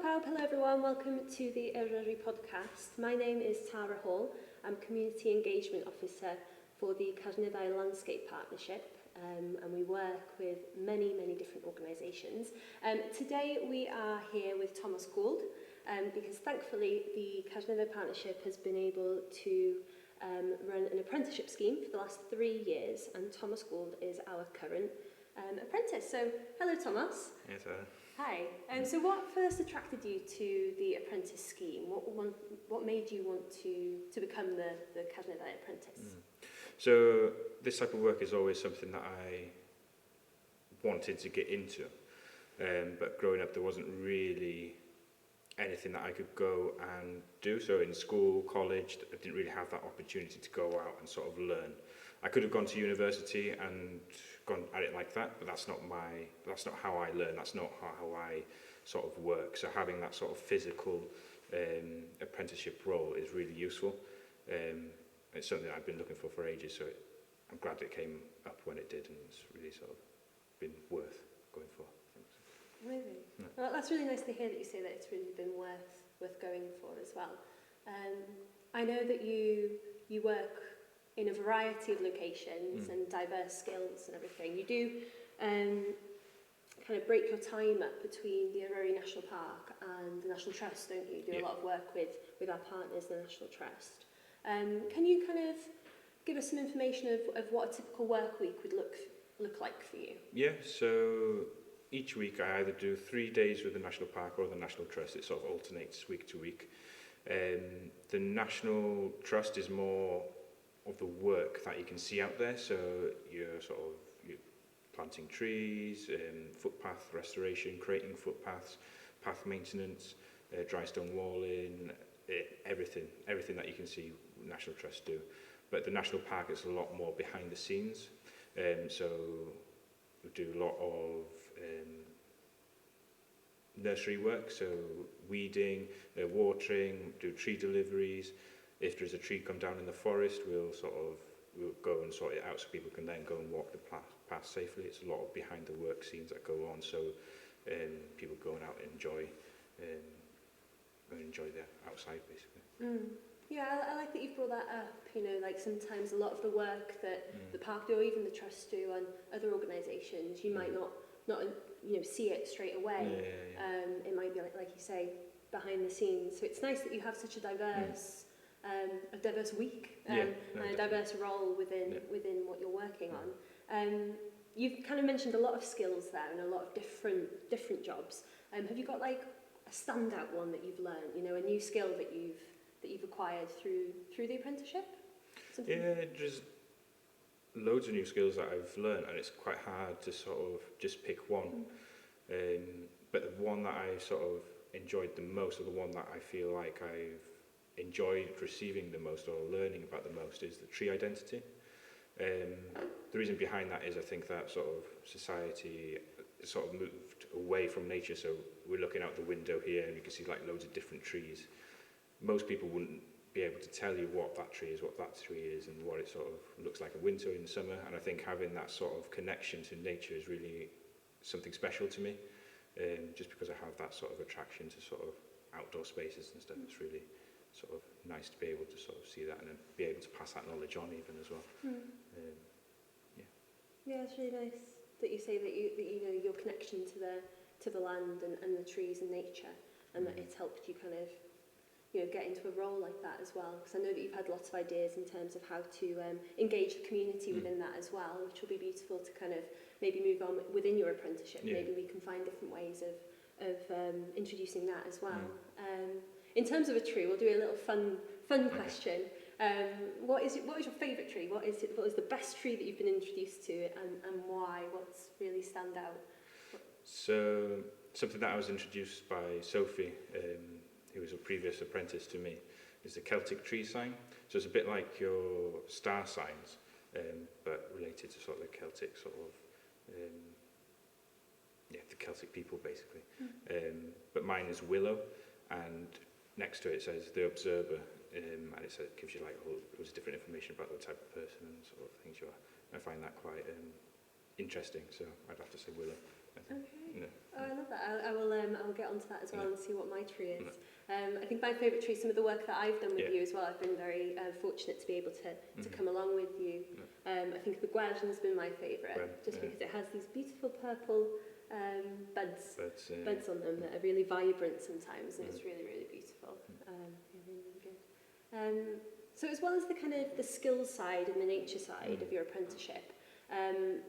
Hello everyone, welcome to the Eryri Podcast. My name is Tara Hall. I'm Community Engagement Officer for the Carneddau Landscape Partnership, and we work with many different organisations. Today we are here with Thomas Gould, because thankfully the Carneddau Partnership has been able to run an apprenticeship scheme for the last 3 years, and Thomas Gould is our current apprentice. So, hello Thomas. Yes, sir. Hi. So what first attracted you to the apprentice scheme? What made you want to become the Carneddau apprentice? So this type of work is always something that I wanted to get into, but growing up there wasn't really anything that I could go and do. So in school, college, I didn't really have that opportunity to go out and sort of learn. I could have gone to university and gone at it like that, but that's not how I learn. That's not how I sort of work. So having that sort of physical apprenticeship role is really useful. It's something that I've been looking for ages. So I'm glad that it came up when it did, and it's really sort of been worth going for. Really? No. Well, that's really nice to hear that you say that it's really been worth going for as well. I know that you work in a variety of locations and diverse skills and everything. You do kind of break your time up between the Eryri National Park and the National Trust, don't you? You do a lot of work with our partners, the National Trust. Can you kind of give us some information of what a typical work week would look like for you? Yeah, so each week I either do 3 days with the National Park or the National Trust. It sort of alternates week to week. The National Trust is more of the work that you can see out there. So you're planting trees, footpath restoration, creating footpaths, path maintenance, dry stone walling, everything that you can see National Trust do. But the National Park is a lot more behind the scenes. So we do a lot of nursery work, so weeding, watering, do tree deliveries. If there's a tree come down in the forest, we'll go and sort it out so people can then go and walk the path safely. It's a lot of behind the work scenes that go on, so people going out and enjoy the outside basically. Yeah, I like that you've brought that up. You know, like sometimes a lot of the work that the park do, or even the trust do, and other organisations, you might not see it straight away. It might be like you say, behind the scenes. So it's nice that you have such a diverse week and a diverse role within what you're working on. You've kind of mentioned a lot of skills there and a lot of different jobs. Have you got like a standout one that you've learned? You know, a new skill that you've acquired through the apprenticeship? Something? Yeah, there's loads of new skills that I've learned, and it's quite hard to sort of just pick one. But the one that I sort of enjoyed the most, or the one that I feel like I've enjoyed receiving the most or learning about the most, is the tree identity. The reason behind that is I think that sort of society sort of moved away from nature, so we're looking out the window here and you can see like loads of different trees. Most people wouldn't be able to tell you what that tree is, and what it sort of looks like in winter, in summer, and I think having that sort of connection to nature is really something special to me, just because I have that sort of attraction to sort of outdoor spaces and stuff. It's really sort of nice to be able to sort of see that and then be able to pass that knowledge on even as well. Yeah, it's really nice that you say that you know your connection to the land and the trees and nature, and that it's helped you kind of get into a role like that as well. Because I know that you've had lots of ideas in terms of how to engage the community within that as well, which will be beautiful to kind of maybe move on within your apprenticeship. Maybe we can find different ways of introducing that as well. In terms of a tree, we'll do a little fun question. What is your favourite tree? What is the best tree that you've been introduced to, and why? What's really stand out? So something that I was introduced by Sophie, who was a previous apprentice to me, is the Celtic tree sign. So it's a bit like your star signs, but related to sort of the Celtic sort of the Celtic people basically. But mine is willow, and next to it says the observer, and it gives you like loads of different information about the type of person and sort of things you are. I find that quite interesting, so I'd have to say willow. I think. Okay. I love that. I will get onto that as well and see what my tree is. I think my favourite tree, some of the work that I've done with you as well, I've been very fortunate to be able to come along with you. I think the Guernsey has been my favourite, just because it has these beautiful purple buds on them that are really vibrant sometimes, and it's really, really beautiful. Really, really good. So as well as the kind of the skills side and the nature side of your apprenticeship,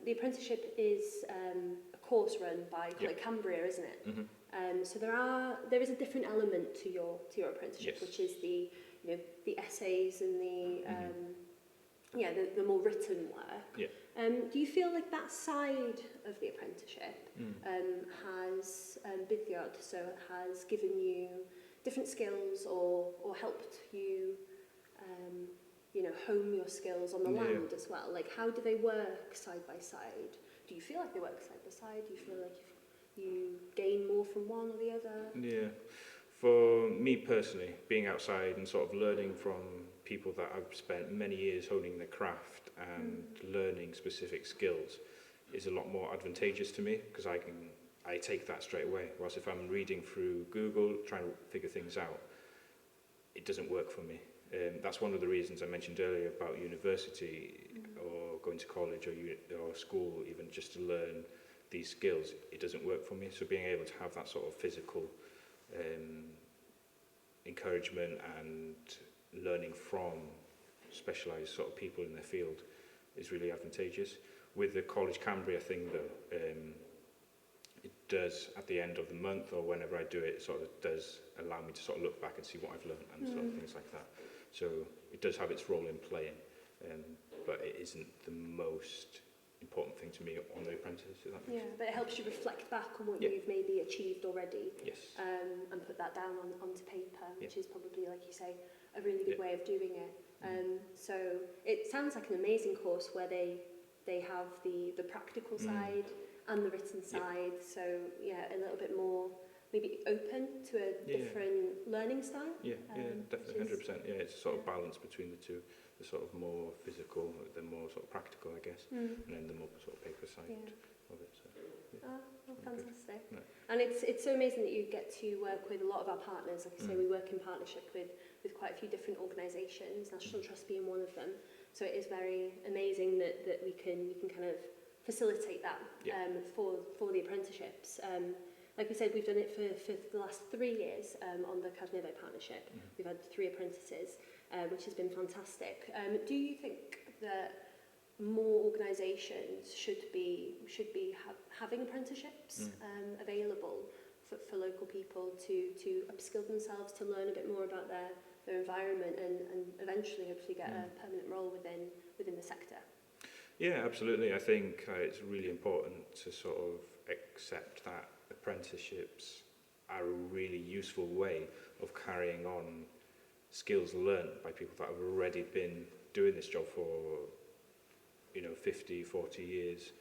the apprenticeship is a course run by College Cambria, isn't it? So there is a different element to your apprenticeship, which is the essays and the more written work. Do you feel like that side of the apprenticeship has has given you different skills or helped you hone your skills on the land as well? Like, how do they work side by side? Do you feel like they work side by side? Do you feel like you gain more from one or the other? Yeah. For me personally, being outside and sort of learning from people that I've spent many years honing their craft and learning specific skills is a lot more advantageous to me, because I take that straight away. Whereas if I'm reading through Google, trying to figure things out, it doesn't work for me. That's one of the reasons I mentioned earlier about university or going to college or school, even just to learn these skills. It doesn't work for me. So being able to have that sort of physical encouragement and learning from specialised sort of people in their field is really advantageous. With the College Cambria thing though, it does at the end of the month or whenever I do it, sort of does allow me to sort of look back and see what I've learned and sort of things like that. So it does have its role in playing, but it isn't the most important thing to me on The Apprentice. But it helps you reflect back on what you've maybe achieved already, and put that down onto paper, which is probably, like you say, a really good way of doing it. So it sounds like an amazing course where they have the practical side and the written side. So a little bit more maybe open to a different learning style. Definitely, 100%. Yeah, it's a sort of balance between the two. The sort of more physical, the more sort of practical, I guess, and then the more sort of paper side of it. So, fantastic. No. And it's so amazing that you get to work with a lot of our partners. Like I say, we work in partnership with quite a few different organisations, National Trust being one of them. So it is very amazing that we can kind of facilitate that for the apprenticeships. Like we said, we've done it for the last 3 years on the Carneddau Partnership. We've had 3 apprentices, which has been fantastic. Do you think that more organisations should be having apprenticeships available for local people to upskill themselves, to learn a bit more about their environment and eventually hopefully get a permanent role within the sector? Yeah, absolutely. I think it's really important to sort of accept that apprenticeships are a really useful way of carrying on skills learned by people that have already been doing this job for 50, 40 years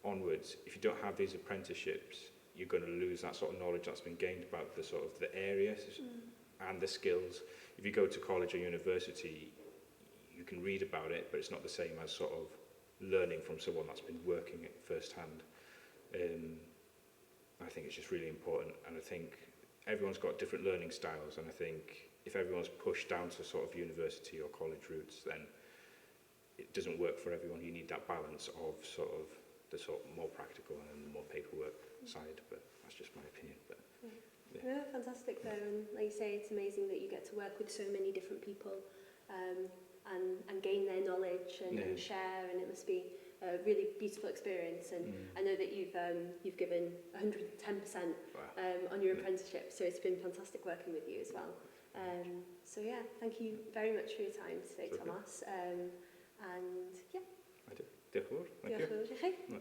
onwards. If you don't have these apprenticeships, you're going to lose that sort of knowledge that's been gained about the sort of the areas and the skills. If you go to college or university, you can read about it, but it's not the same as sort of learning from someone that's been working it firsthand. I think it's just really important, and I think everyone's got different learning styles, and I think if everyone's pushed down to sort of university or college routes, then it doesn't work for everyone. You need that balance of sort of the sort of more practical and the more paperwork side, but that's just my opinion. But No, fantastic though, and like you say, it's amazing that you get to work with so many different people and gain their knowledge and share, and it must be a really beautiful experience, and I know that you've given 110% on your apprenticeship, so it's been fantastic working with you as well. So thank you very much for your time today, Thomas. And I do. Diolch yn fawr. Thank you.